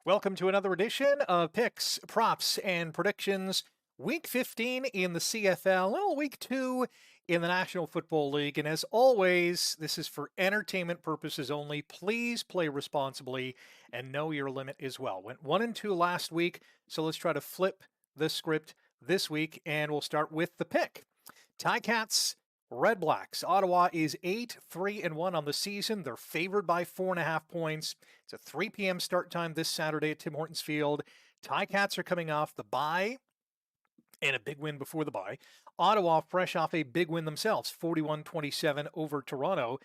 Welcome to another edition of Picks, Props, and Predictions. Week 15 in the CFL, well, week 2 in the National Football League. And as always, this is for entertainment purposes only. Please play responsibly and know your limit as well. Went 1-2 last week, so let's try to flip the script this week, and we'll start with the pick. Ticats-Redblacks. Ottawa is 8-3-1 on the season. They're favored by 4.5 points. It's a 3 p.m. start time this Saturday at Tim Hortons Field. Ticats are coming off the bye and a big win before the bye. Ottawa fresh off a big win themselves, 41-27 over Toronto.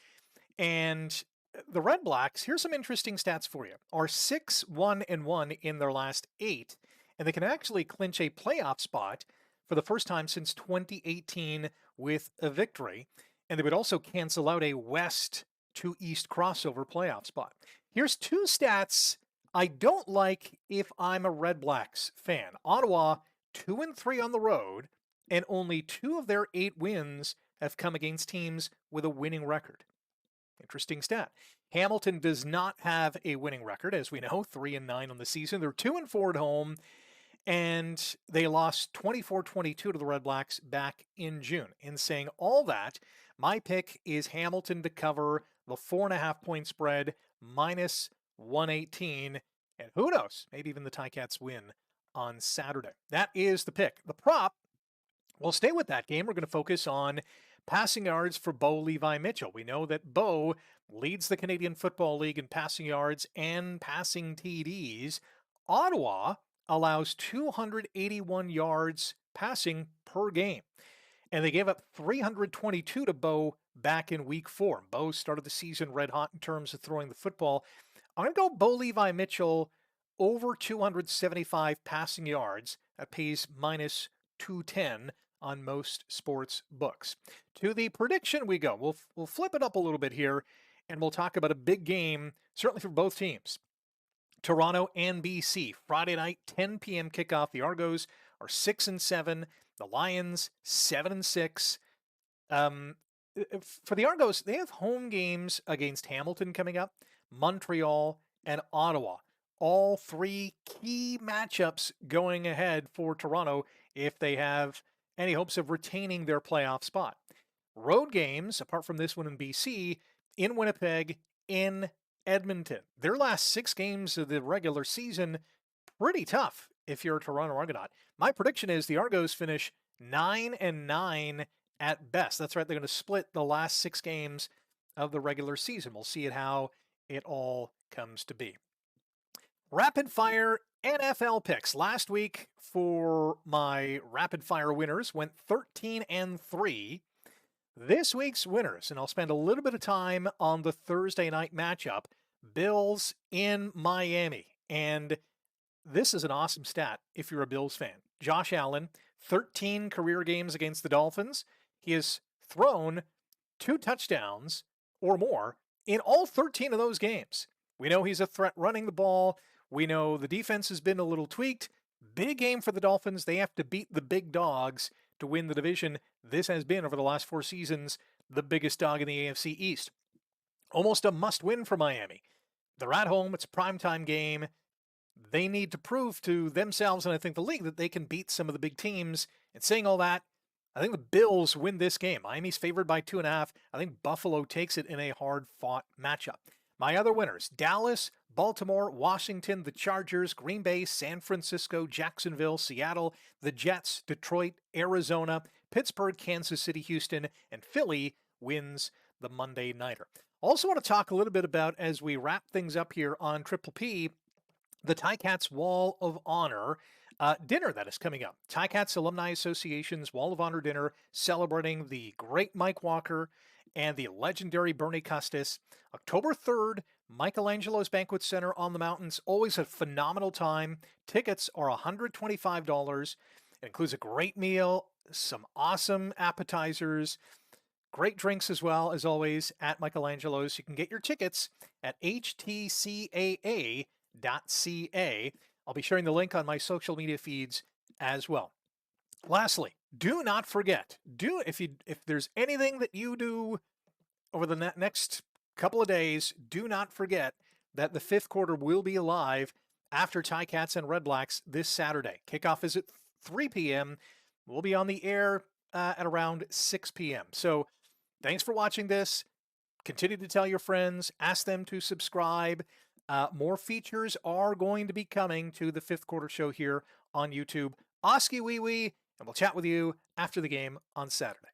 And the Red Blacks, here's some interesting stats for you, are 6-1-1 in their last 8, and they can actually clinch a playoff spot for the first time since 2018 with a victory. And they would also cancel out a West to East crossover playoff spot. Here's two stats I don't like if I'm a Red Blacks fan. Ottawa, 2-3 on the road, and only 2 of their 8 wins have come against teams with a winning record. Interesting stat. Hamilton does not have a winning record, as we know, 3-9 on the season. They're 2-4 at home, and they lost 24-22 to the Red Blacks back in June. In saying all that, my pick is Hamilton to cover the 4.5 point spread, minus 118, and who knows, maybe even the Ticats win on Saturday. That is the pick. The prop, we'll stay with that game. We're going to focus on passing yards for Bo Levi Mitchell. We know that Bo leads the Canadian Football League in passing yards and passing TDs. Ottawa allows 281 yards passing per game, and they gave up 322 to Bo back in week 4. Bo started the season red hot in terms of throwing the football. I'm going to go Bo Levi Mitchell over 275 passing yards. That pays minus 210 on most sports books. To the prediction we go. We'll flip it up a little bit here, and we'll talk about a big game, certainly for both teams. Toronto and BC, Friday night, 10 p.m. kickoff. The Argos are 6-7. The Lions, 7-6. For the Argos, they have home games against Hamilton coming up, Montreal, and Ottawa. All 3 key matchups going ahead for Toronto if they have any hopes of retaining their playoff spot. Road games, apart from this one in BC, in Winnipeg, in Edmonton. Their last 6 games of the regular season, pretty tough if you're a Toronto Argonaut. My prediction is the Argos finish 9-9 at best. That's right, they're going to split the last 6 games of the regular season. We'll see how it all comes to be. Rapid fire NFL picks. Last week for my rapid fire winners went 13-3. This week's winners, and I'll spend a little bit of time on the Thursday night matchup, Bills in Miami. And this is an awesome stat if you're a Bills fan. Josh Allen, 13 career games against the Dolphins. He has thrown 2 touchdowns or more in all 13 of those games. We know he's a threat running the ball. We know the defense has been a little tweaked. Big game for the Dolphins. They have to beat the big dogs to win the division. This has been, over the last 4 seasons, the biggest dog in the AFC East. Almost a must-win for Miami. They're at home. It's a primetime game. They need to prove to themselves, and I think the league, that they can beat some of the big teams. And saying all that, I think the Bills win this game. Miami's favored by 2.5. I think Buffalo takes it in a hard-fought matchup. My other winners, Dallas, Baltimore, Washington, the Chargers, Green Bay, San Francisco, Jacksonville, Seattle, the Jets, Detroit, Arizona, Pittsburgh, Kansas City, Houston, and Philly wins the Monday Nighter. Also want to talk a little bit about, as we wrap things up here on Triple P, the Ticats Wall of Honor dinner that is coming up. Ticats Alumni Association's Wall of Honor dinner, celebrating the great Mike Walker and the legendary Bernie Custis. October 3rd, Michelangelo's Banquet Center on the mountains. Always a phenomenal time. Tickets are $125. It includes a great meal, some awesome appetizers, great drinks as well, as always, at Michelangelo's. You can get your tickets at htcaa.ca. I'll be sharing the link on my social media feeds as well. Lastly, do not forget, if there's anything that you do over the next couple of days, do not forget that the 5th quarter will be live after Ticats and Redblacks this Saturday. Kickoff is at 3 p.m. We'll be on the air at around 6 p.m. So thanks for watching this. Continue to tell your friends, ask them to subscribe. More features are going to be coming to the Fifth Quarter Show here on YouTube. Oski wee wee, and we'll chat with you after the game on Saturday.